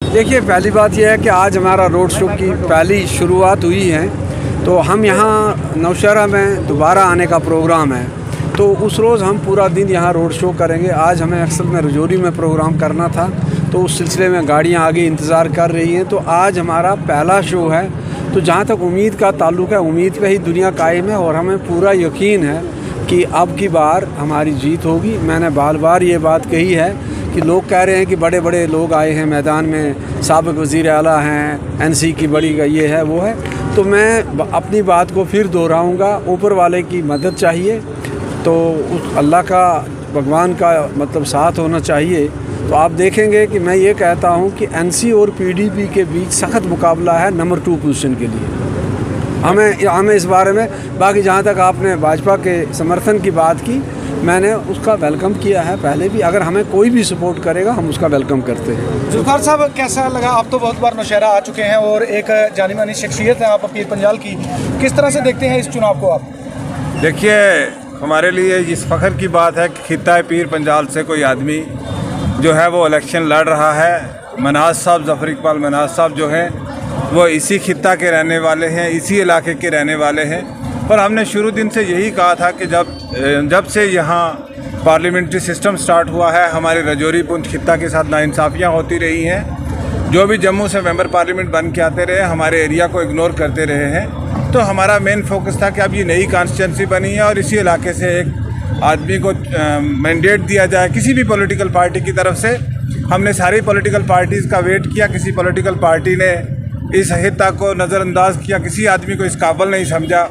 देखिए, पहली बात यह है कि आज हमारा रोड शो की पहली शुरुआत हुई है, तो हम यहाँ नौशहरा में दोबारा आने का प्रोग्राम है। तो उस रोज़ हम पूरा दिन यहाँ रोड शो करेंगे। आज हमें अक्सर में रजौरी में प्रोग्राम करना था, तो उस सिलसिले में गाड़ियाँ आगे इंतज़ार कर रही हैं। तो आज हमारा पहला शो है। तो जहाँ तक उम्मीद का ताल्लुक़ है, उम्मीद पे ही दुनिया कायम है और हमें पूरा यकीन है कि अब की बार हमारी जीत होगी। मैंने बार बार ये बात कही है कि लोग कह रहे हैं कि बड़े बड़े लोग आए हैं मैदान में, साबिक़ वज़ीर आला हैं, एनसी की बड़ी ये है वो है। तो मैं अपनी बात को फिर दोहराऊंगा, ऊपर वाले की मदद चाहिए, तो उस अल्लाह का, भगवान का मतलब साथ होना चाहिए। तो आप देखेंगे कि मैं ये कहता हूँ कि एनसी और पीडीपी के बीच सख्त मुकाबला है नंबर 2 पोजीशन के लिए। हमें इस बारे में, बाकी जहाँ तक आपने भाजपा के समर्थन की बात की, मैंने उसका वेलकम किया है पहले भी। अगर हमें कोई भी सपोर्ट करेगा हम उसका वेलकम करते हैं। जुल्फ़ार साहब, कैसा लगा? आप तो बहुत बार नौशहरा आ चुके हैं और एक जानी मानी शख्सियत है आप पीर पंजाल की, किस तरह से देखते हैं इस चुनाव को आप? देखिए, हमारे लिए इस फ़ख्र की बात है कि खित्ता पीर पंजाल से कोई आदमी जो है वो इलेक्शन लड़ रहा है। मनाज साहब, ज़फ़र इकबाल मनाज साहब जो हैं वो इसी खित्ता के रहने वाले हैं, इसी इलाके के रहने वाले हैं। और हमने शुरू दिन से यही कहा था कि जब से यहाँ पार्लियामेंट्री सिस्टम स्टार्ट हुआ है, हमारे रजौरी पुंछ खित्ता के साथ नाइंसाफ़ियाँ होती रही हैं। जो भी जम्मू से मेंबर पार्लियामेंट बन के आते रहे, हमारे एरिया को इग्नोर करते रहे हैं। तो हमारा मेन फोकस था कि अब ये नई कॉन्स्टिट्यूंसी बनी है और इसी इलाके से एक आदमी को मैंडेट दिया जाए किसी भी पॉलिटिकल पार्टी की तरफ से। हमने सारी पॉलिटिकल पार्टीज़ का वेट किया, किसी पॉलिटिकल पार्टी ने इस हिस्सा को नज़रअंदाज किया, किसी आदमी को इस काबिल नहीं समझा।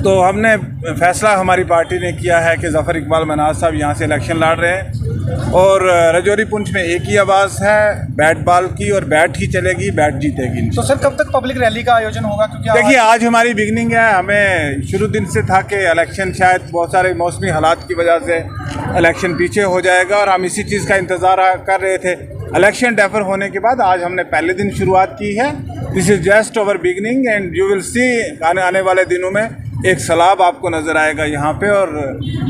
तो हमने फैसला हमारी पार्टी ने किया है कि ज़फ़र इकबाल मनाज साहब यहाँ से इलेक्शन लड़ रहे हैं और रजौरी पुंछ में एक ही आवाज़ है, बैट बॉल की, और बैट ही चलेगी, बैट जीतेगी। तो सर, कब तक पब्लिक रैली का आयोजन होगा? क्योंकि देखिए, आज हमारी बिगनिंग है। हमें शुरू दिन से था कि इलेक्शन शायद बहुत सारे मौसमी हालात की वजह से इलेक्शन पीछे हो जाएगा और हम इसी चीज़ का इंतज़ार कर रहे थे। इलेक्शन डेफर होने के बाद आज हमने पहले दिन शुरुआत की है। This is just our beginning and you will see आने वाले दिनों में एक सैलाब आपको नज़र आएगा यहाँ पे। और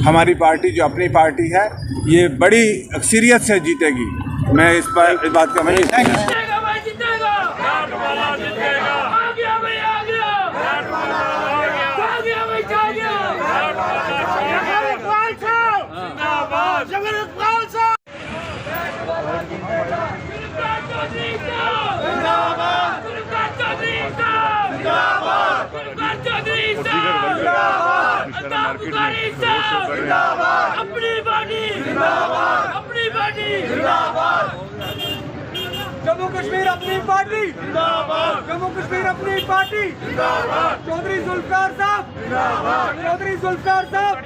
हमारी पार्टी, जो अपनी पार्टी है, ये बड़ी अक्सरियत से जीतेगी। मैं इस बात का जम्मू कश्मीर अपनी पार्टी जिंदाबाद, जम्मू कश्मीर अपनी पार्टी जिंदाबाद। चौधरी जुल्फ़िकार साहब जिंदाबाद, चौधरी जुल्फ़िकार साहब।